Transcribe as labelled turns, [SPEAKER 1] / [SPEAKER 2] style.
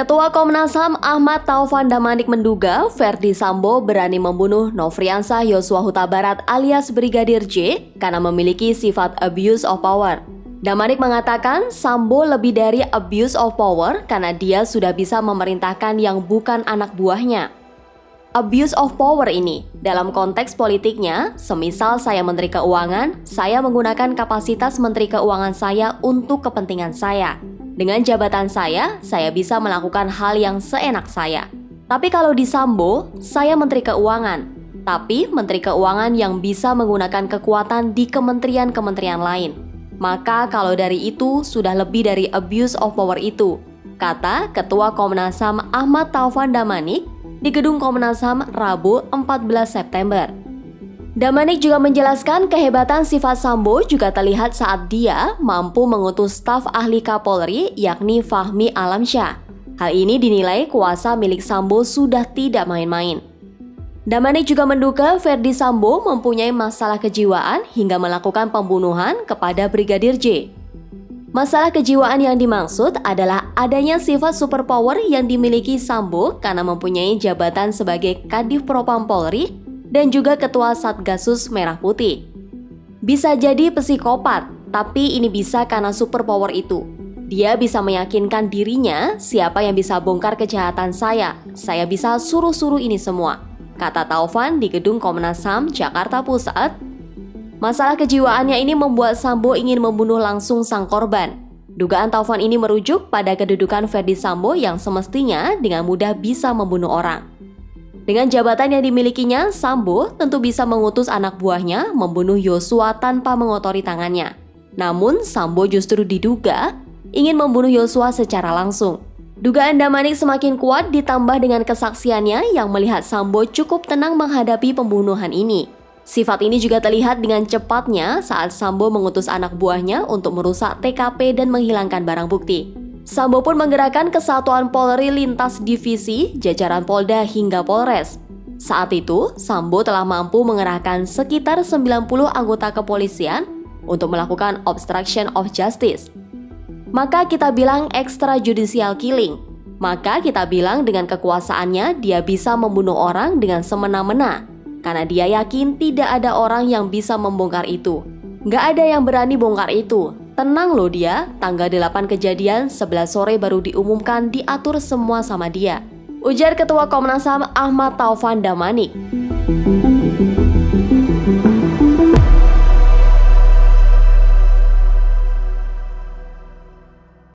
[SPEAKER 1] Ketua Komnas HAM Ahmad Taufan Damanik menduga Verdi Sambo berani membunuh Nofriansah Yosua Huta Barat alias Brigadir J karena memiliki sifat abuse of power. Damanik mengatakan Sambo lebih dari abuse of power karena dia sudah bisa memerintahkan yang bukan anak buahnya. Abuse of power ini dalam konteks politiknya, semisal saya Menteri Keuangan, saya menggunakan kapasitas Menteri Keuangan saya untuk kepentingan saya. Dengan jabatan saya bisa melakukan hal yang seenak saya. Tapi kalau di Sambo, saya Menteri Keuangan. Tapi Menteri Keuangan yang bisa menggunakan kekuatan di kementerian-kementerian lain. Maka kalau dari itu sudah lebih dari abuse of power itu, kata Ketua Komnas HAM Ahmad Taufan Damanik di Gedung Komnas HAM Rabu 14 September. Damanik juga menjelaskan kehebatan sifat Sambo juga terlihat saat dia mampu mengutus staf ahli Kapolri yakni Fahmi Alamsyah. Hal ini dinilai kuasa milik Sambo sudah tidak main-main. Damanik juga menduga Verdi Sambo mempunyai masalah kejiwaan hingga melakukan pembunuhan kepada Brigadir J. Masalah kejiwaan yang dimaksud adalah adanya sifat superpower yang dimiliki Sambo karena mempunyai jabatan sebagai Kadif Propam Polri dan juga Ketua Satgasus Merah Putih. Bisa jadi psikopat, tapi ini bisa karena superpower itu. Dia bisa meyakinkan dirinya siapa yang bisa bongkar kejahatan saya bisa suruh-suruh ini semua, kata Taufan di Gedung Komnas HAM Jakarta Pusat. Masalah kejiwaannya ini membuat Sambo ingin membunuh langsung sang korban. Dugaan Taufan ini merujuk pada kedudukan Verdi Sambo yang semestinya dengan mudah bisa membunuh orang. Dengan jabatan yang dimilikinya, Sambo tentu bisa mengutus anak buahnya membunuh Yosua tanpa mengotori tangannya. Namun, Sambo justru diduga ingin membunuh Yosua secara langsung. Dugaan Damanik semakin kuat ditambah dengan kesaksiannya yang melihat Sambo cukup tenang menghadapi pembunuhan ini. Sifat ini juga terlihat dengan cepatnya saat Sambo mengutus anak buahnya untuk merusak TKP dan menghilangkan barang bukti. Sambo pun menggerakkan kesatuan Polri lintas divisi, jajaran Polda hingga Polres. Saat itu, Sambo telah mampu mengerahkan sekitar 90 anggota kepolisian untuk melakukan obstruction of justice. Maka kita bilang extrajudicial killing. Maka kita bilang dengan kekuasaannya dia bisa membunuh orang dengan semena-mena. Karena dia yakin tidak ada orang yang bisa membongkar itu. Nggak ada yang berani bongkar itu. Tenang loh dia, tanggal 8 kejadian 11 sore baru diumumkan diatur semua sama dia. Ujar Ketua Komnas HAM Ahmad Taufan Damanik.